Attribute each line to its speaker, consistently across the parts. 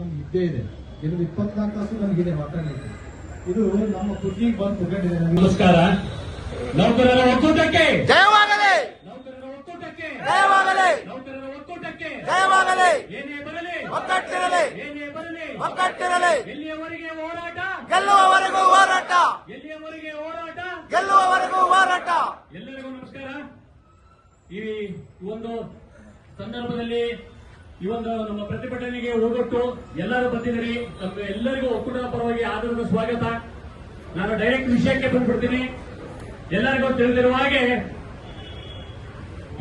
Speaker 1: ನಮ್ಗೆ ಇದ್ದೇ ಇದೆ. ಇದು 24 ತಾಸು ನಮಗಿದೆ ಮಾತಾಡಲಿಕ್ಕೆ. ಇದು ನಮ್ಮ ಖುಷಿಗೆ ಬಂದು ಕುತ್ಕೊಂಡಿದೆ.
Speaker 2: ನಮಸ್ಕಾರ. ನೌಕರರ ಒಕ್ಕೂಟಕ್ಕೆ
Speaker 3: ಜಯವಾಗಲಿ,
Speaker 2: ನೌಕರರ ಒಕ್ಕೂಟಕ್ಕೆ
Speaker 3: ಜಯವಾಗಲಿ,
Speaker 2: ನೌಕರರ ಒಕ್ಕೂಟಕ್ಕೆ
Speaker 3: ಜಯವಾಗಲಿ.
Speaker 2: ಏನೇ ಬರಲಿ
Speaker 3: ಒಗ್ಗಟ್ಟಿರಲಿ,
Speaker 2: ಏನೇ ಬರಲಿ
Speaker 3: ಒಗ್ಗಟ್ಟಿರಲಿ.
Speaker 2: ಎಲ್ಲಿಯವರೆಗೆ ಹೋರಾಟ,
Speaker 3: ಗೆಲ್ಲುವವರೆಗೂ ಹೋರಾಟ,
Speaker 2: ಎಲ್ಲಿಯವರೆಗೆ ಹೋರಾಟ,
Speaker 3: ಗೆಲ್ಲುವವರೆಗೂ ಹೋರಾಟ.
Speaker 2: ಎಲ್ಲರಿಗೂ ನಮಸ್ಕಾರ. ಈ ಒಂದು ಸಂದರ್ಭದಲ್ಲಿ ಈ ಒಂದು ನಮ್ಮ ಪ್ರತಿಭಟನೆಗೆ ಹೋಗೊಟ್ಟು ಎಲ್ಲರೂ ಬಂದಿದ್ದೀರಿ. ನಮ್ಮ ಎಲ್ಲರಿಗೂ ಒಕ್ಕೂಟದ ಪರವಾಗಿ ಆದರದ ಸ್ವಾಗತ. ನಾನು ಡೈರೆಕ್ಟ್ ವಿಷಯಕ್ಕೆ ಬಂದ್ಬಿಡ್ತೀನಿ. ಎಲ್ಲರಿಗೂ ತಿಳಿದಿರುವ ಹಾಗೆ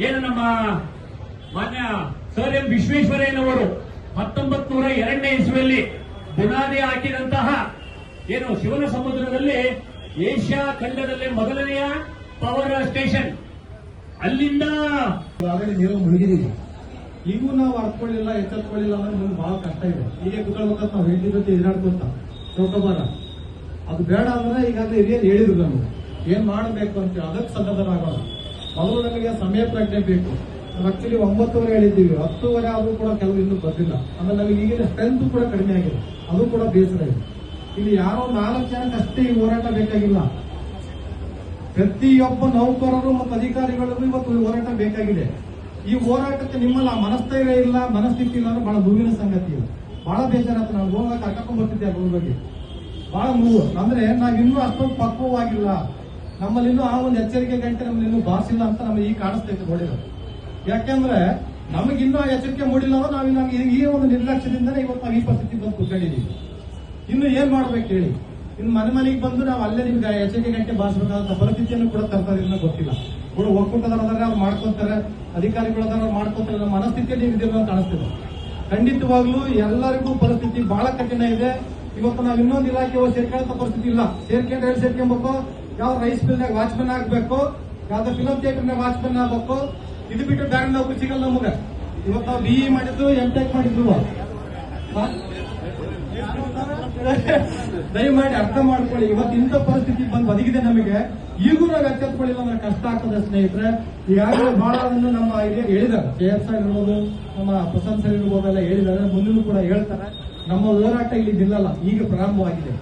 Speaker 2: ಏನು ನಮ್ಮ ಮಾನ್ಯ ಸರ್ ಎಂ ವಿಶ್ವೇಶ್ವರಯ್ಯನವರು 1902ನೇ ಇಸ್ವಿಯಲ್ಲಿ ಬುನಾದಿ ಹಾಕಿದಂತಹ ಏನು ಶಿವನ ಸಮುದ್ರದಲ್ಲಿ ಏಷ್ಯಾ ಖಂಡದಲ್ಲಿ ಮೊದಲನೆಯ ಪವರ್ ಸ್ಟೇಷನ್, ಅಲ್ಲಿಂದ
Speaker 1: ಆಗಲೇ ನೀರು ಮುಳುಗಿದೀವಿ. ಈಗೂ ನಾವು ಅರ್ಕೊಳ್ಳಿಲ್ಲ, ಎಚ್ಚೆತ್ಕೊಳ್ಳಿಲ್ಲ ಅಂದ್ರೆ ಮುಂದೆ ಬಹಳ ಕಷ್ಟ ಇದೆ. ಹೀಗೆ ಕುತ್ಕೊಳ್ಬೇಕಂತ ನಾವು ಹೆಂಡತಿ ಜೊತೆ ಎದುರಾಡ್ಕೊತ ಚೌಕಬಾರ ಅದು ಬೇಡ ಅಂದ್ರೆ ಈಗಾಗಲೇ ಹಿರಿಯರು ಹೇಳಿದ್ರು ನಮ್ಗೆ ಏನ್ ಮಾಡಬೇಕು ಅಂತ. ಅದಕ್ಕೆ ಸನ್ನದ್ಧರಾಗೋಣ. ಮೊದಲು ನಮಗೆ ಸಮಯ ಪ್ರಜ್ಞೆ ಬೇಕು. ನಾವು ಆಕ್ಚುಲಿ 9:30 ಹೇಳಿದ್ದೀವಿ, 10:30 ಆದ್ರೂ ಕೂಡ ಕೆಲವು ಇನ್ನೂ ಬಂದಿಲ್ಲ. ಆಮೇಲೆ ನಮಗೆ ಈಗಿನ ಸ್ಟ್ರೆಂತ್ ಕೂಡ ಕಡಿಮೆ ಆಗಿದೆ, ಅದು ಕೂಡ ಬೇಸರ ಇದೆ. ಇಲ್ಲಿ ಯಾರೋ 4 ಜನಕ್ಕಷ್ಟೇ ಈ ಹೋರಾಟ ಬೇಕಾಗಿಲ್ಲ. ಪ್ರತಿಯೊಬ್ಬ ನೌಕರರು ಮತ್ತು ಅಧಿಕಾರಿಗಳಿಗೂ ಇವತ್ತು ಹೋರಾಟ ಬೇಕಾಗಿದೆ. ಈ ಹೋರಾಟಕ್ಕೆ ನಿಮ್ಮಲ್ಲಿ ಆ ಮನಸ್ಥೈರ್ಯ ಇಲ್ಲ, ಮನಸ್ಥಿತಿ ಇಲ್ಲ ಅಂದ್ರೆ ಬಹಳ ನೋವಿನ ಸಂಗತಿ ಇದೆ. ಬಹಳ ಬೇಜಾರಾಗ್ತದೆ. ನಾನು ಹೋಗಾಕ ಕರ್ಕೊಂಡ್ ಬರ್ತಿದ್ದೆ ಅದ್ರ ಬಗ್ಗೆ. ಬಹಳ ನೋವು ಅಂದ್ರೆ ನಾವಿನ್ನೂ ಅಷ್ಟೊಂದು ಪಕ್ವವಾಗಿಲ್ಲ. ನಮ್ಮಲ್ಲಿ ಇನ್ನೂ ಆ ಒಂದು ಎಚ್ಚರಿಕೆ ಗಂಟೆ ನಮ್ಮಲ್ಲಿ ಇನ್ನೂ ಬಾಸಿಲ್ಲ ಅಂತ ನಮಗೆ ಈಗ ಕಾಣಿಸ್ತೈತೆ ನೋಡಿರೋದು. ಯಾಕೆಂದ್ರೆ ನಮಗಿನ್ನೂ ಆ ಎಚ್ಚರಿಕೆ ಮೂಡಿಲ್ಲ ಅಂದ್ರೆ ನಾವು ಈ ಒಂದು ನಿರ್ಲಕ್ಷ್ಯದಿಂದನೇ ಇವತ್ತು ನಾವು ಈ ಪರಿಸ್ಥಿತಿ ಬಂದು ಕುತ್ಕೊಂಡಿದ್ದೀವಿ. ಇನ್ನು ಏನ್ ಮಾಡ್ಬೇಕು ಹೇಳಿ? ಇನ್ನು ಮನೆಗೆ ಬಂದು ನಾವು ಅಲ್ಲೇ ನಿಮ್ಗೆ ಎಚ್ಚರಿಕೆ ಗಂಟೆ ಬಾರಿಸಬೇಕಾದಂತ ಪರಿಸ್ಥಿತಿಯನ್ನು ಕೂಡ ತರ್ತಾರೆ ಗೊತ್ತಿಲ್ಲ. ಕೂಡ ಒಕ್ಕೂಟದವರಾದ್ರೆ ಅವ್ರು ಮಾಡ್ಕೊತಾರೆ, ಅಧಿಕಾರಿಗಳದಾರ ಅವ್ರು ಮಾಡ್ಕೊತಾರೆ. ನಮ್ಮ ಮನಸ್ಥಿತಿಯಲ್ಲಿ ಇದೆಯಲ್ಲ ಅಂತ ಕಾಣಿಸ್ತಿದೆ. ಖಂಡಿತವಾಗ್ಲೂ ಎಲ್ಲರಿಗೂ ಪರಿಸ್ಥಿತಿ ಬಹಳ ಕಠಿಣ ಇದೆ. ಇವತ್ತು ನಾವು ಇನ್ನೊಂದು ಇಲಾಖೆ ಸೇರ್ಕೊಳ್ಳೋ ಪರಿಸ್ಥಿತಿ ಇಲ್ಲ. ಸೇರ್ಕೊಂಡ್ಬೇಕು, ಯಾವ ರೈಸ್ ಮಿಲ್ನಾಗ ವಾಚ್ಮನ್ ಆಗ್ಬೇಕು, ಯಾವ್ದೋ ಫಿಲಂ ಥಿಯೇಟರ್ನಾಗ ವಾಚ್ಮನ್ ಆಗ್ಬೇಕು. ಇದು ಬಿಟ್ಟು ಬೇರೆ ನೌಕರಿ ಸಿಗಲ್ಲ ನಮಗೆ. ಇವತ್ತು ನಾವು BE ಮಾಡಿದ್ದು, MTech ಮಾಡಿದ್ದು. ದಯಮಾಡಿ ಅರ್ಥ ಮಾಡ್ಕೊಳ್ಳಿ. ಇವತ್ತು ಇಂಥ ಪರಿಸ್ಥಿತಿ ಬಂದು ಬದುಕಿದೆ ನಮಗೆ. ಈಗೂ ನಾವು ಎಚ್ಚೆತ್ಕೊಳ್ಳಿಲ್ಲ ಅಂದ್ರೆ ಕಷ್ಟ ಆಗ್ತದೆ ಸ್ನೇಹಿತರೆ. ಈಗಾಗಲೇ ಬಹಳ ನಮ್ಮ ಹಿರಿಯರು ಹೇಳಿದ್ದಾರೆ. KF ಸರ್ ಇರ್ಬೋದು, ನಮ್ಮ ಪ್ರಶಾಂತ್ ಸರ್ ಇರ್ಬೋದೆಲ್ಲ ಹೇಳಿದ್ದಾರೆ. ಮುಂದಿನೂ ಕೂಡ ಹೇಳ್ತಾರೆ. ನಮ್ಮ ಹೋರಾಟ ಇಲ್ಲಿ ನಿಲ್ಲಲ್ಲ, ಈಗ ಪ್ರಾರಂಭವಾಗಿದೆ.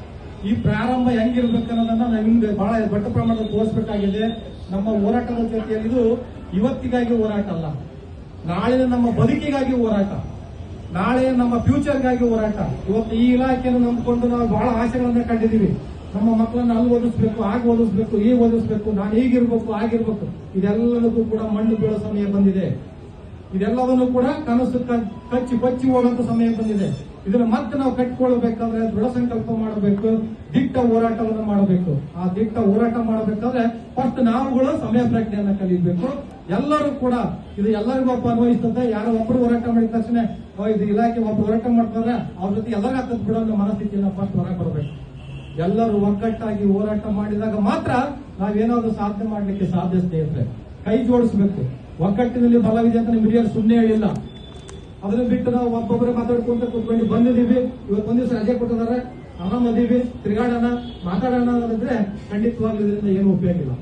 Speaker 1: ಈ ಪ್ರಾರಂಭ ಹೆಂಗಿರ್ಬೇಕನ್ನೋದನ್ನ ನಾವು ನಿಮ್ಗೆ ಬಹಳ ದೊಡ್ಡ ಪ್ರಮಾಣದಲ್ಲಿ ತೋರಿಸಬೇಕಾಗಿದೆ. ನಮ್ಮ ಹೋರಾಟದ ಜೊತೆಯಲ್ಲಿ ಇದು ಇವತ್ತಿಗಾಗಿ ಹೋರಾಟ ಅಲ್ಲ, ನಾಳೆ ನಮ್ಮ ಬದುಕಿಗಾಗಿ ಹೋರಾಟ, ನಾಳೆ ನಮ್ಮ ಫ್ಯೂಚರ್ಗಾಗಿ ಹೋರಾಟ. ಇವತ್ತು ಈ ಇಲಾಖೆಯನ್ನು ನಂಬಿಕೊಂಡು ನಾವು ಬಹಳ ಆಸೆಗಳನ್ನ ಕಂಡಿದ್ದೀವಿ. ನಮ್ಮ ಮಕ್ಕಳನ್ನ ಅಲ್ಲಿ ಓದಿಸ್ಬೇಕು, ಆಗ ಓದಿಸ್ಬೇಕು, ಈ ಓದಿಸ್ಬೇಕು, ನಾನು ಹೀಗಿರ್ಬೇಕು, ಆಗಿರ್ಬೇಕು. ಇದೆಲ್ಲದಕ್ಕೂ ಕೂಡ ಮಣ್ಣು ಬೀಳೋ ಸಮಯ ಬಂದಿದೆ. ಇದೆಲ್ಲವನ್ನು ಕೂಡ ಕನಸು ಕೊಚ್ಚಿ ಹೋಗುವಂತ ಸಮಯ ಬಂದಿದೆ. ಇದನ್ನ ಮತ್ತೆ ನಾವು ಕಟ್ಟಿಕೊಳ್ಬೇಕಾದ್ರೆ ದೃಢ ಸಂಕಲ್ಪ ಮಾಡಬೇಕು, ದಿಟ್ಟ ಹೋರಾಟವನ್ನು ಮಾಡಬೇಕು. ಆ ದಿಟ್ಟ ಹೋರಾಟ ಮಾಡಬೇಕಾದ್ರೆ ಫಸ್ಟ್ ನಾವುಗಳು ಸಮಯ ಪ್ರಜ್ಞೆಯನ್ನ ಕಲಿಯಬೇಕು. ಎಲ್ಲರೂ ಕೂಡ ಇದು ಎಲ್ಲರಿಗೂ ಅನ್ವಯಿಸ್ತದೆ. ಯಾರೋ ಒಬ್ಬರು ಹೋರಾಟ ಮಾಡಿದ ತಕ್ಷಣ ಇದು ಇಲಾಖೆ ಒಬ್ಬರು ಹೋರಾಟ ಮಾಡ್ತಾರೆ, ಅವ್ರ ಜೊತೆ ಎಲ್ಲರಿಗೂ ಆಗ್ತದೆ ಬಿಡೋ ಮನಸ್ಥಿತಿಯನ್ನ ಫಸ್ಟ್ ಹೊರಗೆ ಬರಬೇಕು. ಎಲ್ಲರೂ ಒಗ್ಗಟ್ಟಾಗಿ ಹೋರಾಟ ಮಾಡಿದಾಗ ಮಾತ್ರ ನಾವೇನಾದ್ರೂ ಸಾಧನೆ ಮಾಡ್ಲಿಕ್ಕೆ ಸಾಧ್ಯ. ಸ್ನೇಹಿತರೆ, ಕೈ ಜೋಡಿಸಬೇಕು. ಒಗ್ಗಟ್ಟಿನಲ್ಲಿ ಬಲವಿದೆ ಅಂತ ನಿಮ್ಗೆ ಹಿರಿಯರು ಸುಮ್ಮನೆ ಹೇಳಿಲ್ಲ. ಅದನ್ನ ಬಿಟ್ಟು ನಾವು ಒಬ್ಬೊಬ್ಬರೇ ಮಾತಾಡ್ಕೊಂತ ಕೂತ್ಕೊಂಡು ಬಂದಿದ್ದೀವಿ. ಇವತ್ತು ಒಂದ್ ದಿವಸ ರಜೆ ಕೊಟ್ಟಿದ್ದಾರೆ, ಆರಾಮದೀವಿ, ತಿರುಗಾಡೋಣ, ಮಾತಾಡೋಣ ಅನ್ನೋದಿದ್ರೆ ಖಂಡಿತವಾಗ್ಲೂ ಇದರಿಂದ ಏನು ಉಪಯೋಗ ಇಲ್ಲ.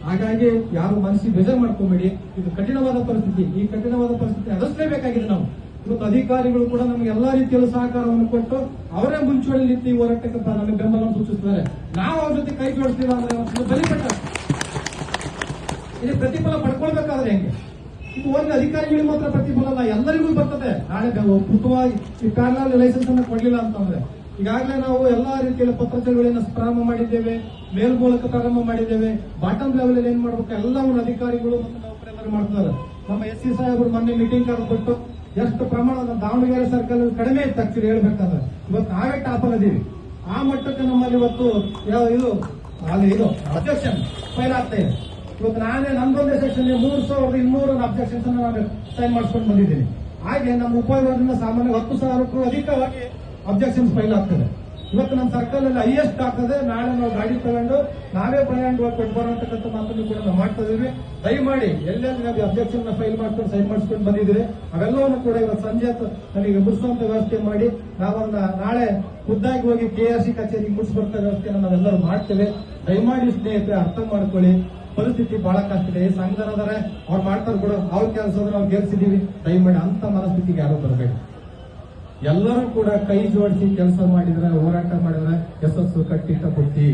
Speaker 1: ಹಾಗಾಗಿ ಯಾರು ಮನಸ್ಸಿಗೆ ಬೇಜಾರು ಮಾಡ್ಕೊಂಬೇಡಿ. ಇದು ಕಠಿಣವಾದ ಪರಿಸ್ಥಿತಿ. ಈ ಕಠಿಣವಾದ ಪರಿಸ್ಥಿತಿ ಎದುರಿಸಲೇಬೇಕಾಗಿದೆ ನಾವು. ಇವತ್ತು ಅಧಿಕಾರಿಗಳು ಕೂಡ ನಮಗೆ ಎಲ್ಲಾ ರೀತಿಯಲ್ಲೂ ಸಹಕಾರವನ್ನು ಕೊಟ್ಟು ಅವರೇ ಮುಂಚೂಣಿ ನಿಂತು ಈ ಹೋರಾಟಕ್ಕೆ ನಮಗೆ ಬೆಂಬಲ ಸೂಚಿಸ್ತಾರೆ. ನಾವು ಅವ್ರ ಜೊತೆ ಕೈ ಜೋಡಿಸ್ತೀವಿ ಅಂದ್ರೆ ಬಲಿಪಟ್ಟ ಇಲ್ಲಿ ಪ್ರತಿಫಲ ಪಡ್ಕೊಳ್ಬೇಕಾದ್ರೆ ಹೆಂಗೆ? ಇದು ಒಂದು ಅಧಿಕಾರಿಗಳಿಗೆ ಮಾತ್ರ ಪ್ರತಿಫಲ ಅಲ್ಲ, ಎಲ್ಲರಿಗೂ ಬರ್ತದೆ. ನಾಳೆ ಪುಟ್ಟವಾಗಿ ಈ ಪ್ಯಾರಲಲ್ ಲೈಸೆನ್ಸ್ ಅನ್ನು ಕೊಡ್ಲಿಲ್ಲ ಅಂತಂದ್ರೆ ಈಗಾಗಲೇ ನಾವು ಎಲ್ಲಾ ರೀತಿಯಲ್ಲಿ ಪತ್ರಕರ್ತರುಗಳನ್ನ ಪ್ರಾರಂಭ ಮಾಡಿದ್ದೇವೆ, ಮೇಲ್ ಮೂಲಕ ಪ್ರಾರಂಭ ಮಾಡಿದ್ದೇವೆ. ಬಾಟಮ್ ಲೆವೆಲ್ ಅಲ್ಲಿ ಏನ್ ಮಾಡ್ಬೇಕು ಎಲ್ಲವನ್ನು ಅಧಿಕಾರಿಗಳು ಮತ್ತು ನೌಕರೆಲ್ಲರೂ ಮಾಡ್ತಾರೆ. ನಮ್ಮ SC ಸಾಹೇಬರು ಮೊನ್ನೆ ಮೀಟಿಂಗ್ ಕರೆದ್ಬಿಟ್ಟು ಎಷ್ಟು ಪ್ರಮಾಣದ ದಾವಣಗೆರೆ ಸರ್ಕಲ್ ಕಡಿಮೆ ಇತ್ತು ಆಕ್ಚುಲಿ ಹೇಳ್ಬೇಕಾದ್ರೆ. ಇವತ್ತು ನಾವೇ ಟಾಪರ್ ಅದೀವಿ. ಆ ಮಟ್ಟಕ್ಕೆ ನಮ್ಮಲ್ಲಿ ಇವತ್ತು ಇದು ಅಬ್ಜೆಕ್ಷನ್ ಫೈಲ್ ಆಗ್ತಾ ಇದೆ. ಇವತ್ತು ನಾನೇ ನಂದೊಂದೇ ಸೆಕ್ಷನ್ 3200 ಅಬ್ಜೆಕ್ಷನ್ಸ್ ನಾನು ಸೈನ್ ಮಾಡಿಸ್ಕೊಂಡು ಬಂದಿದ್ದೀನಿ. ಹಾಗೆ ನಮ್ಮ ಉಪವಿಭಾಗದಿಂದ ಸಾಮಾನ್ಯ 10,000ಕ್ಕೂ ಅಧಿಕವಾಗಿ ಅಬ್ಜೆಕ್ಷನ್ಸ್ ಫೈಲ್ ಆಗ್ತದೆ. ಇವತ್ತು ನಮ್ಮ ಸರ್ಕಲ್ ಅಲ್ಲಿ ಹೈಯೆಸ್ಟ್ ಆಗ್ತದೆ. ನಾಳೆ ನಾವು ಗಾಡಿ ತಗೊಂಡು ನಾವೇ ಪ್ರಯಾಣವಾಗಿ ಕೊಟ್ಟು ಬರೋತಕ್ಕಂಥ ಮಾತನ್ನು ಕೂಡ ನಾವು ಮಾಡ್ತಾ ಇದೀವಿ. ದಯಮಾಡಿ ಎಲ್ಲೆಲ್ಲಿ ನಾವು ಅಬ್ಜೆಕ್ಷನ್ ಫೈಲ್ ಮಾಡ್ಕೊಂಡು ಸೈನ್ ಮಾಡಿಸ್ಕೊಂಡು ಬಂದಿದ್ದೀರಿ ಅವೆಲ್ಲವನ್ನು ಕೂಡ ಇವತ್ತು ಸಂಜೆ ನನಗೆ ಮುಗಿಸುವಂತ ವ್ಯವಸ್ಥೆ ಮಾಡಿ ನಾವನ್ನ ನಾಳೆ ಖುದ್ದಾಗಿ ಹೋಗಿ KRC ಕಚೇರಿಗೆ ಮುಗಿಸ್ಬರ್ತ ವ್ಯವಸ್ಥೆಯನ್ನು ನಾವೆಲ್ಲರೂ ಮಾಡ್ತೇವೆ. ದಯಮಾಡಿ ಸ್ನೇಹಿತರೆ ಅರ್ಥ ಮಾಡ್ಕೊಳ್ಳಿ. ಪರಿಸ್ಥಿತಿ ಬಹಳ ಕಷ್ಟ ಇದೆ. ಸಂಘದವರೇ ಅವ್ರು ಮಾಡ್ತಾರೆ ಬಿಡು, ಅವ್ರ ಕೆಲಸ ಅವ್ರು ಗೆಲ್ಸಿದೀವಿ. ದಯಮಾಡಿ ಅಂತ ಮನಸ್ಥಿತಿಗೆ ಯಾರು ಬರಬೇಡಿ. ಎಲ್ಲರೂ ಕೂಡ ಕೈ ಜೋಡಿಸಿ ಕೆಲಸ ಮಾಡಿದ್ರೆ, ಹೋರಾಟ ಮಾಡಿದ್ರೆ ಯಶಸ್ಸು ಕಟ್ಟಿಟ್ಟ ಬುತ್ತಿ.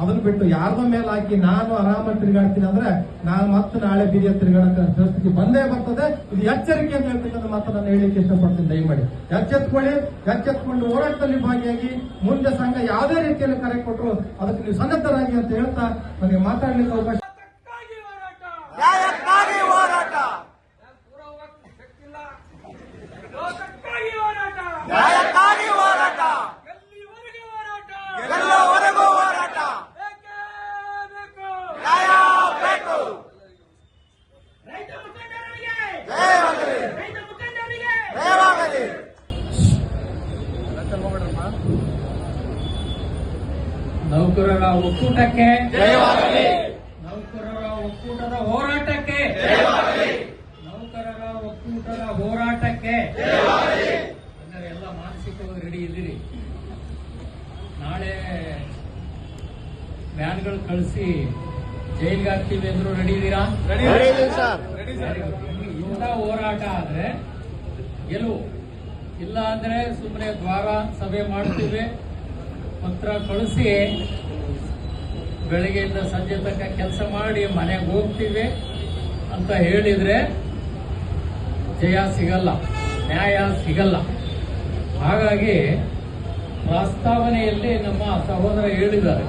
Speaker 1: ಅದನ್ನ ಬಿಟ್ಟು ಯಾರ್ದ ಮೇಲೆ ಹಾಕಿ ನಾನು ಆರಾಮ ತಿರುಗಾಡ್ತೀನಿ ಅಂದ್ರೆ ನಾನು ಮತ್ತೆ ನಾಳೆ ಬೀದಿಯ ತಿರುಗಾಡೋ ಪರಿಸ್ಥಿತಿ ಬಂದೇ ಬರ್ತದೆ. ಇದು ಎಚ್ಚರಿಕೆ ಅಂತ ಹೇಳ್ತಕ್ಕಂಥ ಮಾತ್ರ ನಾನು ಹೇಳಲಿಕ್ಕೆ ಇಷ್ಟಪಡ್ತೀನಿ. ದಯಮಾಡಿ ಎಚ್ಚೆತ್ಕೊಂಡು ಹೋರಾಟದಲ್ಲಿ ಭಾಗಿಯಾಗಿ ಮುಂದೆ ಸಂಘ ಯಾವುದೇ ರೀತಿಯಲ್ಲಿ ಕರೆ ಕೊಟ್ಟರು ಅದಕ್ಕೆ ನೀವು ಸನ್ನದ್ಧರಾಗಿ ಅಂತ ಹೇಳ್ತಾ ನನಗೆ ಮಾತಾಡ್ಲಿಕ್ಕೆ ಅವಕಾಶ.
Speaker 3: ನ್ಯಾಯಕ್ಕಾಗಿ ಹೋರಾಟ, ನ್ಯಾಯಕ್ಕಾಗಿ ಹೋರಾಟ, ಗೆಲ್ಲುವವರೆಗೂ ಹೋರಾಟ, ನ್ಯಾಯ ಬೇಕು. ಜಯವಾಗಲಿ, ಜಯವಾಗಲಿ.
Speaker 2: ನೌಕರರ ಒಕ್ಕೂಟಕ್ಕೆ
Speaker 3: ಜಯವಾಗಲಿ,
Speaker 2: ನೌಕರರ ಒಕ್ಕೂಟದ ಹೋರಾಟಕ್ಕೆ, ನೌಕರರ ಒಕ್ಕೂಟದ ಹೋರಾಟಕ್ಕೆ. ಎಲ್ಲ ಮಾನಸಿಕವಾಗಿ ರೆಡಿ ಇದ್ದೀರಿ. ನಾಳೆ ವ್ಯಾನ್ಗಳು ಕಳಿಸಿ ಜೈಲ್ಗೆ ಹಾಕ್ತೀವಿ ಅಂದ್ರು ರೆಡಿ ಇದ್ದೀರಾ? ಇಂಥ ಹೋರಾಟ ಆದ್ರೆ ಗೆಲುವು, ಇಲ್ಲ ಅಂದ್ರೆ ಸುಮ್ಮನೆ ದ್ವಾರ ಸಭೆ ಮಾಡ್ತೀವಿ, ಪತ್ರ ಕಳಿಸಿ ಬೆಳಗ್ಗೆಯಿಂದ ಸಂಜೆ ತನಕ ಕೆಲಸ ಮಾಡಿ ಮನೆಗೆ ಹೋಗ್ತೀವಿ ಅಂತ ಹೇಳಿದ್ರೆ ಜಯ ಸಿಗಲ್ಲ, ನ್ಯಾಯ ಸಿಗಲ್ಲ. ಹಾಗಾಗಿ ಪ್ರಸ್ತಾವನೆಯಲ್ಲಿ ನಮ್ಮ ಸಹೋದರ ಹೇಳಿದ್ದಾರೆ,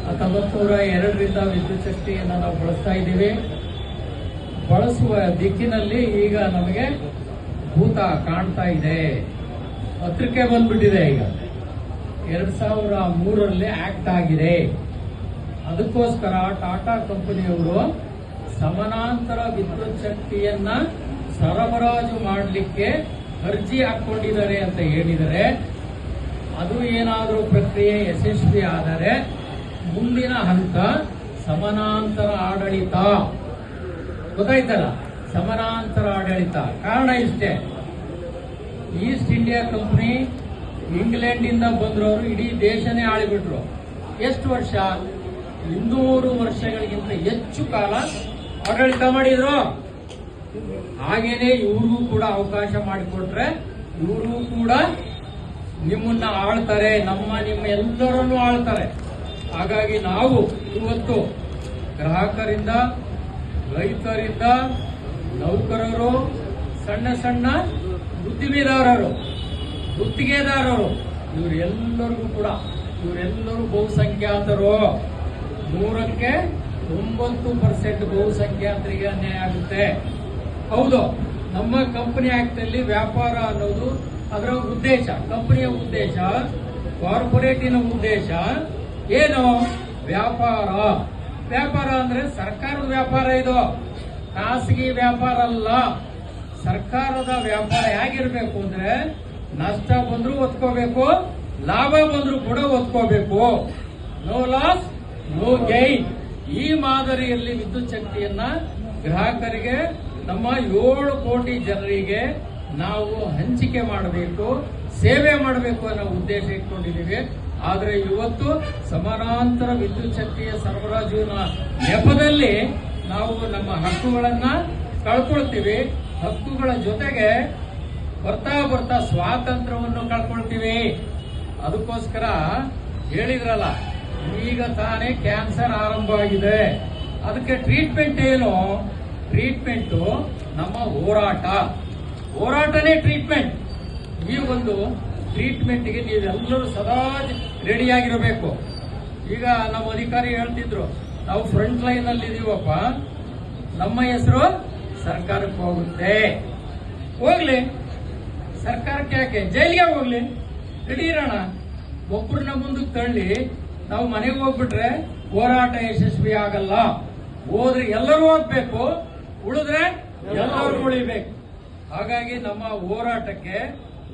Speaker 2: 1902ರಿಂದ ವಿದ್ಯುತ್ ಶಕ್ತಿಯನ್ನು ನಾವು ಬಳಸ್ತಾ ಇದ್ದೀವಿ. ಬಳಸುವ ದಿಕ್ಕಿನಲ್ಲಿ ಈಗ ನಮಗೆ ಭೂತ ಕಾಣ್ತಾ ಇದೆ, ಪತ್ರಿಕೆ ಬಂದ್ಬಿಟ್ಟಿದೆ. ಈಗ 2003ರಲ್ಲಿ ಆಕ್ಟ್ ಆಗಿದೆ. ಅದಕ್ಕೋಸ್ಕರ ಟಾಟಾ ಕಂಪನಿಯವರು ಸಮಾನಾಂತರ ವಿದ್ಯುತ್ ಶಕ್ತಿಯನ್ನ ಸರಬರಾಜು ಮಾಡಲಿಕ್ಕೆ ಅರ್ಜಿ ಹಾಕೊಂಡಿದ್ದಾರೆ ಅಂತ ಹೇಳಿದರೆ, ಅದು ಏನಾದರೂ ಪ್ರಕ್ರಿಯೆ ಯಶಸ್ವಿ ಆದರೆ ಮುಂದಿನ ಹಂತ ಸಮಾನಾಂತರ ಆಡಳಿತ. ಗೊತ್ತಾಯ್ತಲ್ಲ, ಸಮಾನಾಂತರ ಆಡಳಿತ. ಕಾರಣ ಇಷ್ಟೇ, ಈಸ್ಟ್ ಇಂಡಿಯಾ ಕಂಪನಿ ಇಂಗ್ಲೆಂಡ್ ಇಂದ ಬಂದ್ರವರು ಇಡೀ ದೇಶನೇ ಆಳಿಬಿಟ್ರು. ಎಷ್ಟು ವರ್ಷ? 200 ವರ್ಷಗಳಿಗಿಂತ ಹೆಚ್ಚು ಕಾಲ ಆಡಳಿತ ಮಾಡಿದ್ರು. ಹಾಗೇನೆ ಇವ್ರಿಗೂ ಕೂಡ ಅವಕಾಶ ಮಾಡಿಕೊಟ್ರೆ ಇವರು ಕೂಡ ನಿಮ್ಮನ್ನ ಆಳ್ತಾರೆ, ನಿಮ್ಮ ಎಲ್ಲರನ್ನೂ ಆಳ್ತಾರೆ. ಹಾಗಾಗಿ ನಾವು ಇವತ್ತು ಗ್ರಾಹಕರಿಂದ, ರೈತರಿಂದ, ನೌಕರರು, ಸಣ್ಣ ಸಣ್ಣ ಗುತ್ತಿಗೆದಾರರು ಇವರೆಲ್ಲರಿಗೂ ಕೂಡ, ಇವರೆಲ್ಲರೂ ಬಹುಸಂಖ್ಯಾತರು. 100ಕ್ಕೆ 9% ಬಹುಸಂಖ್ಯಾತರಿಗೆ ಅನ್ಯಾಯ ಆಗುತ್ತೆ. ಹೌದು, ನಮ್ಮ ಕಂಪನಿ ಆಕ್ಟ್ ಅಲ್ಲಿ ವ್ಯಾಪಾರ ಅನ್ನೋದು ಅದರ ಉದ್ದೇಶ, ಕಂಪನಿಯ ಉದ್ದೇಶ, ಕಾರ್ಪೊರೇಟಿನ ಉದ್ದೇಶ ಏನು? ವ್ಯಾಪಾರ. ವ್ಯಾಪಾರ ಅಂದ್ರೆ ಸರ್ಕಾರದ ವ್ಯಾಪಾರ, ಇದು ಖಾಸಗಿ ವ್ಯಾಪಾರ ಅಲ್ಲ. ಸರ್ಕಾರದ ವ್ಯಾಪಾರ ಹೇಗಿರ್ಬೇಕು ಅಂದ್ರೆ ನಷ್ಟ ಬಂದ್ರೂ ಒತ್ಕೋಬೇಕು, ಲಾಭ ಬಂದ್ರೂ ಕೂಡ ಒತ್ಕೋಬೇಕು. No loss no gain. ಈ ಮಾದರಿಯಲ್ಲಿ ವಿದ್ಯುತ್ ಶಕ್ತಿಯನ್ನ ಗ್ರಾಹಕರಿಗೆ, ನಮ್ಮ 7 ಕೋಟಿ ಜನರಿಗೆ ನಾವು ಹಂಚಿಕೆ ಮಾಡಬೇಕು, ಸೇವೆ ಮಾಡಬೇಕು ಅನ್ನೋ ಉದ್ದೇಶ ಇಟ್ಕೊಂಡಿದ್ದೀವಿ. ಆದರೆ ಇವತ್ತು ಸಮಾನಾಂತರ ವಿದ್ಯುತ್ ಶಕ್ತಿಯ ಸರಬರಾಜಿನ ನೆಪದಲ್ಲಿ ನಾವು ನಮ್ಮ ಹಕ್ಕುಗಳನ್ನ ಕಳ್ಕೊಳ್ತೀವಿ. ಹಕ್ಕುಗಳ ಜೊತೆಗೆ ಬರ್ತಾ ಸ್ವಾತಂತ್ರ್ಯವನ್ನು ಕಳ್ಕೊಳ್ತೀವಿ. ಅದಕ್ಕೋಸ್ಕರ ಹೇಳಿದ್ರಲ್ಲ, ಈಗ ತಾನೇ ಕ್ಯಾನ್ಸರ್ ಆರಂಭ ಆಗಿದೆ, ಅದಕ್ಕೆ ಟ್ರೀಟ್ಮೆಂಟ್ ಏನು? ಟ್ರೀಟ್ಮೆಂಟ್ ನಮ್ಮ ಹೋರಾಟನೇ ಟ್ರೀಟ್ಮೆಂಟ್. ಈ ಒಂದು ಟ್ರೀಟ್ಮೆಂಟ್ಗೆ ನೀವೆಲ್ಲರೂ ಸದಾ ರೆಡಿಯಾಗಿರಬೇಕು. ಈಗ ನಮ್ಮ ಅಧಿಕಾರಿ ಹೇಳ್ತಿದ್ರು, ನಾವು ಫ್ರಂಟ್ ಲೈನ್ ಅಲ್ಲಿ ಇದೀವಪ್ಪ, ನಮ್ಮ ಹೆಸರು ಸರ್ಕಾರಕ್ಕೆ ಹೋಗುತ್ತೆ. ಹೋಗ್ಲಿ, ಸರ್ಕಾರಕ್ಕೆ ಯಾಕೆ, ಜೈಲಿಗೆ ಹೋಗ್ಲಿ, ರೆಡಿ ಇರೋಣ. ಒಬ್ಬರನ್ನ ಮುಂದಕ್ಕೆ ತಳ್ಳಿ ನಾವು ಮನೆಗೆ ಹೋಗ್ಬಿಟ್ರೆ ಹೋರಾಟ ಯಶಸ್ವಿ ಆಗಲ್ಲ. ಹೋದ್ರೆ ಎಲ್ಲರೂ ಹೋಗ್ಬೇಕು, ಉಳಿದ್ರೆ ಎಲ್ಲರೂ ಉಳಿಬೇಕು. ಹಾಗಾಗಿ ನಮ್ಮ ಹೋರಾಟಕ್ಕೆ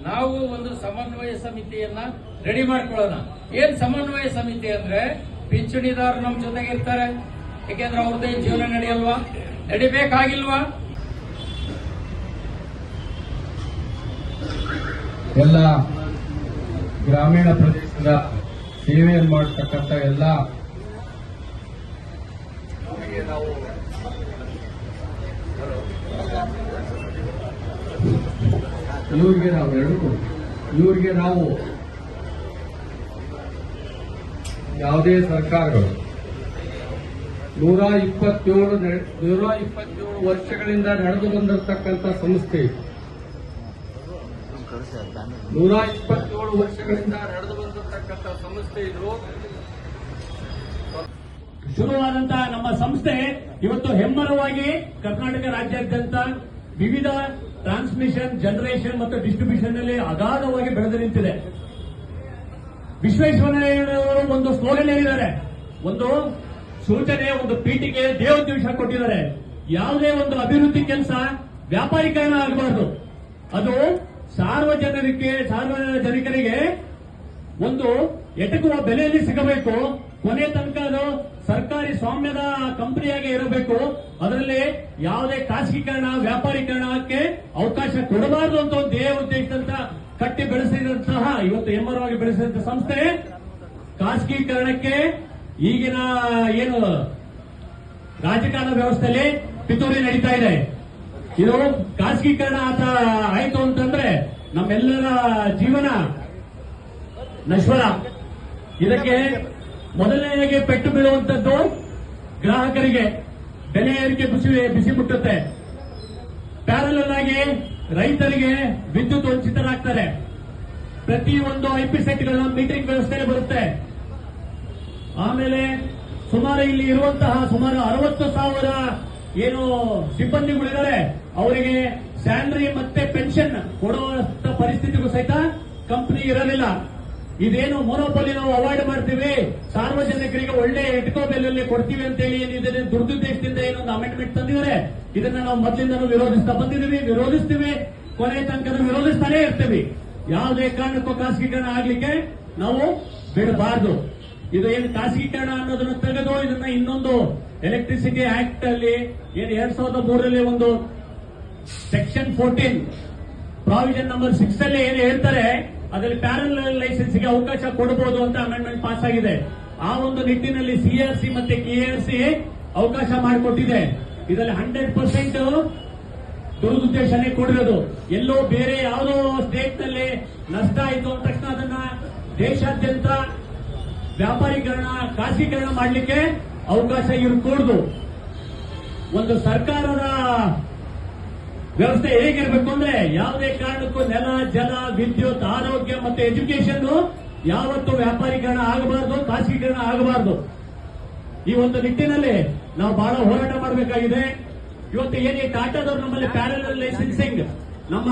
Speaker 2: ನಾವು ಒಂದು ಸಮನ್ವಯ ಸಮಿತಿಯನ್ನ ರೆಡಿ ಮಾಡ್ಕೊಳ್ಳೋಣ. ಏನ್ ಸಮನ್ವಯ ಸಮಿತಿ ಅಂದ್ರೆ, ಪಿಂಚಣಿದಾರರು ನಮ್ಮ ಜೊತೆಗೆ ಇರ್ತಾರೆ, ಯಾಕೆಂದ್ರೆ ಅವ್ರದ್ದೇ ಜೀವನ ನಡೆಯಲ್ವಾ, ನಡಿಬೇಕಾಗಿಲ್ವಾ?
Speaker 4: ಎಲ್ಲ ಗ್ರಾಮೀಣ ಪ್ರದೇಶದ ಸೇವೆಯನ್ನು ಮಾಡತಕ್ಕಂಥ ಎಲ್ಲ ಇವ್ರಿಗೆ ನಾವು ಯಾವುದೇ ಸರ್ಕಾರಗಳು 127 ವರ್ಷಗಳಿಂದ ನಡೆದು ಬಂದಿರತಕ್ಕಂಥ ಸಂಸ್ಥೆ 127 ವರ್ಷಗಳಿಂದ ನಡೆದು ಬಂದಿರತಕ್ಕಂಥ ಸಂಸ್ಥೆ ಇದು.
Speaker 2: ಶುರುವಾದಂತಹ ನಮ್ಮ ಸಂಸ್ಥೆ ಇವತ್ತು ಹೆಮ್ಮರವಾಗಿ ಕರ್ನಾಟಕ ರಾಜ್ಯಾದ್ಯಂತ ವಿವಿಧ ಟ್ರಾನ್ಸ್ಮಿಷನ್, ಜನರೇಷನ್ ಮತ್ತು ಡಿಸ್ಟ್ರಿಬ್ಯೂಷನ್ ನಲ್ಲಿ ಅಗಾಧವಾಗಿ ಬೆಳೆದು ನಿಂತಿದೆ. ವಿಶ್ವೇಶ್ವರಯ್ಯನವರು ಒಂದು ಸ್ಲೋಗನ್ ಹೇಳಿದ್ದಾರೆ, ಒಂದು ಸೂಚನೆ, ಒಂದು ಪೀಠಿಗೆ ದೇವೋದ್ದೇಶ ಕೊಟ್ಟಿದ್ದಾರೆ. ಯಾವುದೇ ಒಂದು ಅಭಿವೃದ್ಧಿ ಕೆಲಸ ವ್ಯಾಪಾರೀಕರಣ ಆಗಬಾರದು, ಅದು ಸಾರ್ವಜನಿಕರಿಗೆ ಒಂದು ಎಟಕುವ ಬೆಲೆಯಲ್ಲಿ ಸಿಗಬೇಕು. ಕೊನೆ ತನಕ ಅದು ಸರ್ಕಾರಿ ಸ್ವಾಮ್ಯದ ಕಂಪನಿಯಾಗಿ ಇರಬೇಕು. ಅದರಲ್ಲಿ ಯಾವುದೇ ಖಾಸಗೀಕರಣ, ವ್ಯಾಪಾರೀಕರಣಕ್ಕೆ ಅವಕಾಶ ಕೊಡಬಾರದು ಅಂತ ಒಂದು ಧ್ಯೇಯ ಉದ್ದೇಶದಂತ ಕಟ್ಟಿ ಬೆಳೆಸಿದಂತಹ ಇವತ್ತು ಹೆಮ್ಮರವಾಗಿ ಬೆಳೆಸಿದಂತಹ ಸಂಸ್ಥೆ ಖಾಸಗೀಕರಣಕ್ಕೆ ಈಗಿನ ಏನು ರಾಜಕಾರಣ ವ್ಯವಸ್ಥೆಯಲ್ಲಿ ಪಿತೂರಿ ನಡೀತಾ ಇದೆ. ಇದು ಖಾಸಗೀಕರಣ ಆಯ್ತು ಅಂತಂದ್ರೆ ನಮ್ಮೆಲ್ಲರ ಜೀವನ ನಶ್ವರ. ಇದಕ್ಕೆ ಮೊದಲನೆಗೆ ಪೆಟ್ಟು ಬೀಳುವಂತದ್ದು ಗ್ರಾಹಕರಿಗೆ ಬೆಲೆ ಏರಿಕೆ ಬಿಸಿ ಮುಟ್ಟುತ್ತೆ. ಪ್ಯಾರಲಲ್ ಆಗಿ ರೈತರಿಗೆ ವಿದ್ಯುತ್ ವಂಚಿತರಾಗ್ತಾರೆ. ಪ್ರತಿಯೊಂದು ಐಪಿ ಸೆಟ್ಗಳನ್ನ ಮೀಟರಿಂಗ್ ವ್ಯವಸ್ಥೆಯಲ್ಲಿ ಬರುತ್ತೆ. ಆಮೇಲೆ ಸುಮಾರು ಇಲ್ಲಿ ಇರುವಂತಹ ಸುಮಾರು 60,000 ಏನು ಸಿಬ್ಬಂದಿಗಳಿದ್ದಾರೆ, ಅವರಿಗೆ ಸ್ಯಾಲರಿ ಮತ್ತೆ ಪೆನ್ಷನ್ ಕೊಡುವಂತ ಪರಿಸ್ಥಿತಿಗೂ ಸಹಿತ ಕಂಪನಿ ಇರಲಿಲ್ಲ. ಇದೇನು ಮೊನೋಪೊಲಿ ನಾವು ಅವಾಯ್ಡ್ ಮಾಡ್ತೀವಿ, ಸಾರ್ವಜನಿಕರಿಗೆ ಒಳ್ಳೆ ಎಟ್ಕೋ ಬೆಲೆಯಲ್ಲಿ ಕೊಡ್ತೀವಿ ಅಂತ ಹೇಳಿ ಏನಿದೆ ದುರ್ದುದ್ದೇಶದಿಂದ ಏನೊಂದು ಅಮೆಂಡ್ಮೆಂಟ್ ತಂದಿದ್ದಾರೆ. ಇದನ್ನ ನಾವು ಮೊದಲಿಂದನೂ ವಿರೋಧಿಸ್ತಾ ಬಂದಿದ್ದೀವಿ, ವಿರೋಧಿಸ್ತೀವಿ, ಕೊನೆ ತನಕ ವಿರೋಧಿಸ್ತಾನೇ ಇರ್ತೀವಿ. ಯಾವುದೇ ಕಾರಣಕ್ಕೂ ಖಾಸಗೀಕರಣ ಆಗ್ಲಿಕ್ಕೆ ನಾವು ಬಿಡಬಾರದು. ಇದು ಏನು ಖಾಸಗೀಕರಣ ಅನ್ನೋದನ್ನು ತೆಗೆದು ಇದನ್ನ ಇನ್ನೊಂದು ಎಲೆಕ್ಟ್ರಿಸಿಟಿ ಆಕ್ಟ್ ಅಲ್ಲಿ ಏನು 2003 ಒಂದು ಸೆಕ್ಷನ್ 14 ಪ್ರಾವಿಷನ್ ನಂಬರ್ 6 ಅಲ್ಲಿ ಏನು ಹೇಳ್ತಾರೆ, ಅದರಲ್ಲಿ ಪ್ಯಾರಲಲ್ ಲೈಸೆನ್ಸ್ಗೆ ಅವಕಾಶ ಕೊಡಬಹುದು ಅಂತ ಅಮೆಂಡ್ಮೆಂಟ್ ಪಾಸ್ ಆಗಿದೆ. ಆ ಒಂದು ನಿಟ್ಟಿನಲ್ಲಿ ಸಿಆರ್ಸಿ ಮತ್ತೆ ಕೆಆರ್ಸಿ ಅವಕಾಶ ಮಾಡಿಕೊಟ್ಟಿದೆ. ಇದರಲ್ಲಿ 100% ದುರುದ್ದೇಶನೇ ಕೊಡಿರೋದು. ಎಲ್ಲೋ ಬೇರೆ ಯಾವುದೋ ಸ್ಟೇಟ್ ನಲ್ಲಿ ನಷ್ಟ ಆಯಿತು ಅಂದ ತಕ್ಷಣ ಅದನ್ನ ದೇಶಾದ್ಯಂತ ವ್ಯಾಪಾರೀಕರಣ, ಖಾಸಗೀಕರಣ ಮಾಡಲಿಕ್ಕೆ ಅವಕಾಶ ಇರಕೂಡದು. ಒಂದು ಸರ್ಕಾರದ ವ್ಯವಸ್ಥೆ ಹೇಗಿರಬೇಕು ಅಂದ್ರೆ ಯಾವುದೇ ಕಾರಣಕ್ಕೂ ನೆಲ, ಜಲ, ವಿದ್ಯುತ್, ಆರೋಗ್ಯ ಮತ್ತು ಎಜುಕೇಶನ್ ಯಾವತ್ತೂ ವ್ಯಾಪಾರೀಕರಣ ಆಗಬಾರದು, ಖಾಸಗೀಕರಣ ಆಗಬಾರದು. ಈ ಒಂದು ನಿಟ್ಟಿನಲ್ಲಿ ನಾವು ಬಹಳ ಹೋರಾಟ ಮಾಡಬೇಕಾಗಿದೆ. ಇವತ್ತು ಏನೇ ಟಾಟಾದವರು ನಮ್ಮಲ್ಲಿ ಪ್ಯಾರಲಲ್ ಲೈಸೆನ್ಸಿಂಗ್ ನಮ್ಮ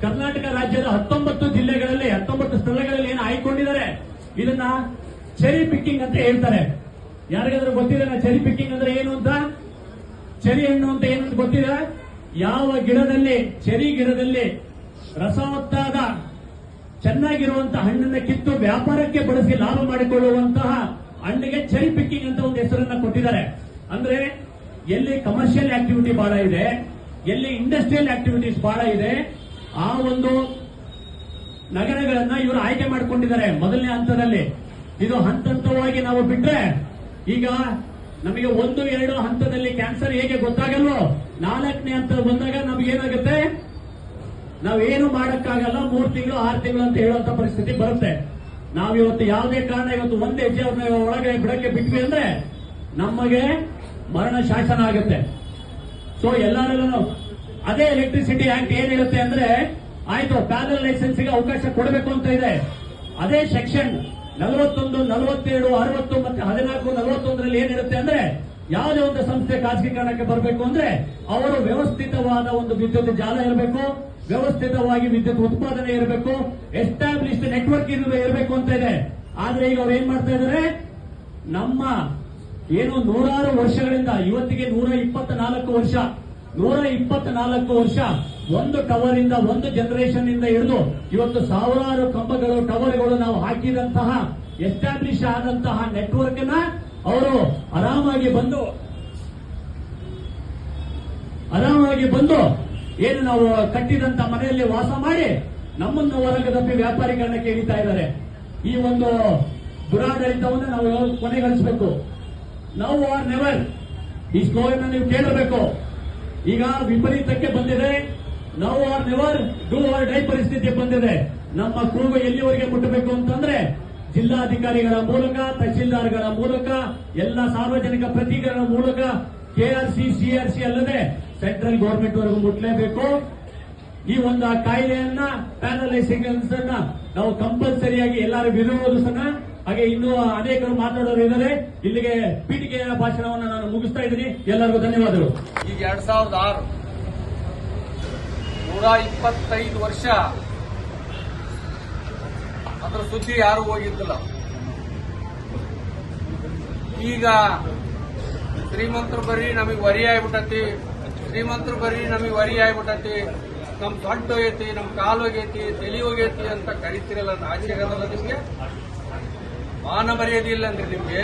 Speaker 2: ಕರ್ನಾಟಕ ರಾಜ್ಯದ 19 ಜಿಲ್ಲೆಗಳಲ್ಲಿ 19 ಸ್ಥಳಗಳಲ್ಲಿ ಏನು ಆಯ್ಕೊಂಡಿದ್ದಾರೆ, ಇದನ್ನ ಚೆರಿ ಪಿಕ್ಕಿಂಗ್ ಅಂತ ಹೇಳ್ತಾರೆ. ಯಾರಿಗಾದ್ರೂ ಗೊತ್ತಿದೆ ಚೆರಿ ಪಿಕ್ಕಿಂಗ್ ಅಂದ್ರೆ ಏನು ಅಂತ? ಚೆರಿ ಹಣ್ಣು ಅಂತ ಏನು ಅಂತ ಗೊತ್ತಿದೆ? ಯಾವ ಗಿಡದಲ್ಲಿ, ಚೆರಿ ಗಿಡದಲ್ಲಿ ರಸವತ್ತಾದ ಚೆನ್ನಾಗಿರುವಂತಹ ಹಣ್ಣನ್ನ ಕಿತ್ತು ವ್ಯಾಪಾರಕ್ಕೆ ಬಳಸಿ ಲಾಭ ಮಾಡಿಕೊಳ್ಳುವಂತಹ ಹಣ್ಣಿಗೆ ಚೆರಿ ಪಿಕ್ಕಿಂಗ್ ಅಂತ ಒಂದು ಹೆಸರನ್ನ ಕೊಟ್ಟಿದ್ದಾರೆ. ಅಂದ್ರೆ ಎಲ್ಲಿ ಕಮರ್ಷಿಯಲ್ ಆಕ್ಟಿವಿಟಿ ಬಹಳ ಇದೆ, ಎಲ್ಲಿ ಇಂಡಸ್ಟ್ರಿಯಲ್ ಆಕ್ಟಿವಿಟೀಸ್ ಬಹಳ ಇದೆ, ಆ ಒಂದು ನಗರಗಳನ್ನ ಇವರು ಆಯ್ಕೆ ಮಾಡಿಕೊಂಡಿದ್ದಾರೆ ಮೊದಲನೇ ಹಂತದಲ್ಲಿ. ಇದು ಹಂತವಾಗಿ ನಾವು ಬಿಟ್ರೆ ಈಗ ನಮಗೆ 1-2 ಹಂತದಲ್ಲಿ ಕ್ಯಾನ್ಸರ್ ಹೇಗೆ ಗೊತ್ತಾಗಲ್ವೋ, 4ನೇ ಹಂತ ಬಂದಾಗ ನಮಗೇನಾಗುತ್ತೆ, ನಾವೇನು ಮಾಡಕ್ಕಾಗಲ್ಲ, 3 ತಿಂಗಳು 6 ತಿಂಗಳು ಅಂತ ಹೇಳುವಂತ ಪರಿಸ್ಥಿತಿ ಬರುತ್ತೆ. ನಾವಿವತ್ತು ಯಾವುದೇ ಕಾರಣ ಇವತ್ತು ಒಂದು ಹೆಜ್ಜೆ ಅವ್ರನ್ನ ಒಳಗೆ ಬಿಡಕ್ಕೆ ಬಿಟ್ವಿ ಅಂದ್ರೆ ನಮಗೆ ಮರಣ ಶಾಸನ ಆಗುತ್ತೆ. ಸೊ ಎಲ್ಲರಲ್ಲೂ ಅದೇ ಎಲೆಕ್ಟ್ರಿಸಿಟಿ ಆಕ್ಟ್ ಏನ್ ಹೇಳುತ್ತೆ ಅಂದ್ರೆ, ಆಯ್ತು ಪ್ಯಾರಲಲ್ ಲೈಸೆನ್ಸ್ಗೆ ಅವಕಾಶ ಕೊಡಬೇಕು ಅಂತ ಇದೆ. ಅದೇ ಸೆಕ್ಷನ್ 41, 47, 60 ಮತ್ತೆ 14, 41ರಲ್ಲಿ ಏನಿರುತ್ತೆ ಅಂದ್ರೆ, ಯಾವುದೇ ಒಂದು ಸಂಸ್ಥೆ ಖಾಸಗೀಕರಣಕ್ಕೆ ಬರಬೇಕು ಅಂದ್ರೆ ಅವರು ವ್ಯವಸ್ಥಿತವಾದ ಒಂದು ವಿದ್ಯುತ್ ಜಾಲ ಇರಬೇಕು, ವ್ಯವಸ್ಥಿತವಾಗಿ ವಿದ್ಯುತ್ ಉತ್ಪಾದನೆ ಇರಬೇಕು, ಎಸ್ಟಾಬ್ಲಿಷ್ಡ್ ನೆಟ್ವರ್ಕ್ ಇರಬೇಕು ಅಂತ ಇದೆ. ಆದ್ರೆ ಈಗ ಅವ್ರು ಏನ್ ಮಾಡ್ತಾ ಇದ್ದಾರೆ, ನಮ್ಮ ಏನು 100 ವರ್ಷಗಳಿಂದ ಇವತ್ತಿಗೆ 124 ವರ್ಷ ಒಂದು ಟವರ್ ಇಂದ, ಒಂದು ಜನರೇಷನ್ ಇಂದ ಹಿಡಿದು ಇವತ್ತು ಸಾವಿರಾರು ಕಂಬಗಳು, ಟವರ್ಗಳು ನಾವು ಹಾಕಿದಂತಹ ಎಸ್ಟಾಬ್ಲಿಷ್ ಆದಂತಹ ನೆಟ್ವರ್ಕ್ ನ ಅವರು ಆರಾಮಾಗಿ ಬಂದು ಏನು ನಾವು ಕಟ್ಟಿದಂತ ಮನೆಯಲ್ಲಿ ವಾಸ ಮಾಡಿ ನಮ್ಮನ್ನು ಹೊರಗದಪ್ಪಿ ವ್ಯಾಪಾರೀಕರಣಕ್ಕೆ ಇಳಿತಾ ಇದ್ದಾರೆ. ಈ ಒಂದು ದುರಾಡಳಿತವನ್ನು ನಾವು ಕೊನೆಗಳಿಸಬೇಕು. ನಾವು ಆರ್ ನೆವರ್. ಈ ಸ್ಲೋಗನ್ ನೀವು ಕೇಳಬೇಕು. ಈಗ ವಿಪರೀತಕ್ಕೆ ಬಂದಿದೆ. ನಾವು or never do or die ಪರಿಸ್ಥಿತಿ ಬಂದಿದೆ. ನಮ್ಮ ಕೂಗು ಎಲ್ಲಿವರೆಗೆ ಮುಟ್ಟಬೇಕು ಅಂತಂದ್ರೆ ಜಿಲ್ಲಾಧಿಕಾರಿಗಳ ಮೂಲಕ, ತಹಶೀಲ್ದಾರ್ಗಳ ಮೂಲಕ, ಎಲ್ಲ ಸಾರ್ವಜನಿಕ ಪ್ರತಿಗಳ ಮೂಲಕ, ಕೆಆರ್ಸಿ, ಸಿಆರ್ಸಿ ಅಲ್ಲದೆ ಸೆಂಟ್ರಲ್ ಗವರ್ಮೆಂಟ್ ವರೆಗೂ ಮುಟ್ಟಲೇಬೇಕು. ಈ ಒಂದು ಕಾಯ್ದೆಯನ್ನ ಪ್ಯಾನಲೈಸೇಷನ್ಸ್ ಅನ್ನ ನಾವು ಕಂಪಲ್ಸರಿಯಾಗಿ ಎಲ್ಲರೂ ವಿರೋಧಿಸೋಣ. ಹಾಗೆ ಇನ್ನೂ ಅನೇಕರು ಮಾತಾಡೋರು ಇದ್ದಾರೆ. ಇಲ್ಲಿಗೆ ಪೀಠಿಕೆಯ ಭಾಷಣವನ್ನು ನಾನು ಮುಗಿಸ್ತಾ ಇದ್ದೀನಿ. ಎಲ್ಲರಿಗೂ ಧನ್ಯವಾದಗಳು.
Speaker 4: ಈಗ 2006 125 ವರ್ಷ ಅದರ ಸುದ್ದಿ ಯಾರು ಹೋಗಿದ್ದಿಲ್ಲ. ಈಗ ಶ್ರೀಮಂತರು ಬರೀ ನಮಗೆ ವರಿ ಆಗ್ಬಿಟ್ಟತಿ, ಶ್ರೀಮಂತರು ಬರೀ ನಮಗೆ ವರಿ ಆಗ್ಬಿಟ್ಟತಿ, ನಮ್ ಸೊಂಟ ಹೋಗೈತಿ, ನಮ್ ಕಾಲು ಹೋಗೈತಿ, ತಲೆ ಹೋಗೈತಿ ಅಂತ ಕರಿತಿರಲ್ಲ. ಆಚೆ ಆಗಲ್ಲ ನಿಮ್ಗೆ? ಮಾನ ಮರ್ಯಾದೆ ಇಲ್ಲ ಅಂದ್ರೆ ನಿಮ್ಗೆ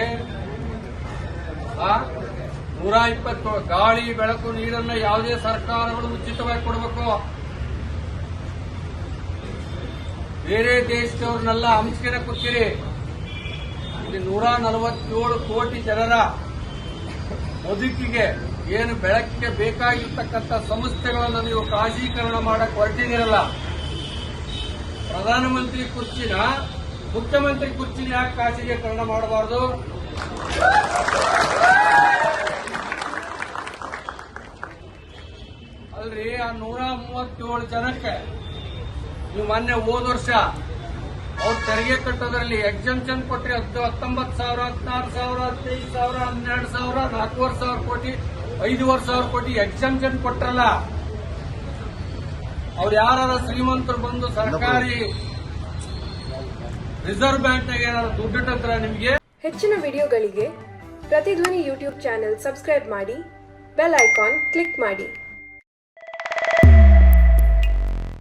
Speaker 4: 120 ಗಾಳಿ ಬೆಳಕು ನೀರನ್ನ ಯಾವುದೇ ಸರ್ಕಾರಗಳು ಉಚಿತವಾಗಿ ಕೊಡಬೇಕು. ಬೇರೆ ದೇಶದವ್ರನ್ನೆಲ್ಲ ಹಂಚಿಕೆನ ಕೂತೀರಿ. ಇಲ್ಲಿ 147 ಕೋಟಿ ಜನರ ಬದುಕಿಗೆ ಏನು ಬೆಳಕಿಗೆ ಬೇಕಾಗಿರ್ತಕ್ಕಂಥ ಸಂಸ್ಥೆಗಳನ್ನು ನೀವು ಖಾಸಗೀಕರಣ ಮಾಡಕ್ ಹೊರಟಿದಿರಲ್ಲ. ಪ್ರಧಾನಮಂತ್ರಿ ಕುರ್ಚಿನ, ಮುಖ್ಯಮಂತ್ರಿ ಕುರ್ಚಿನ ಯಾಕೆ ಖಾಸಗೀಕರಣ ಮಾಡಬಾರದು? ಅಲ್ರಿ, ಆ 137 ಜನಕ್ಕೆ ನೀವು ಮೊನ್ನೆ ಹೋದ ವರ್ಷ ಅವ್ರು ತೆರಿಗೆ ಕಟ್ಟೋದ್ರಲ್ಲಿ ಎಕ್ಸಂಪ್ಷನ್ ಕೊಟ್ರಿ. 19,000, 16,000, 15,000, 12,000, 4,500 ಕೋಟಿ, 5,500 ಕೋಟಿ ಎಕ್ಸಂಪ್ಷನ್ ಕೊಟ್ರಲ್ಲ. ಅವ್ರು ಯಾರು ಶ್ರೀಮಂತರು ಬಂದು ಸರ್ಕಾರಿ ರಿಸರ್ವ್ ಬ್ಯಾಂಕ್ನಾಗ ಏನಾದ್ರು ದುಡ್ಡಿಟ್ಟಂತ್ರ ನಿಮ್ಗೆ?
Speaker 5: ಹೆಚ್ಚಿನ ವಿಡಿಯೋಗಳಿಗೆ ಪ್ರತಿಧ್ವನಿ ಯೂಟ್ಯೂಬ್ ಚಾನೆಲ್ ಸಬ್ಸ್ಕ್ರೈಬ್ ಮಾಡಿ, ಬೆಲ್ ಐಕಾನ್ ಕ್ಲಿಕ್ ಮಾಡಿ.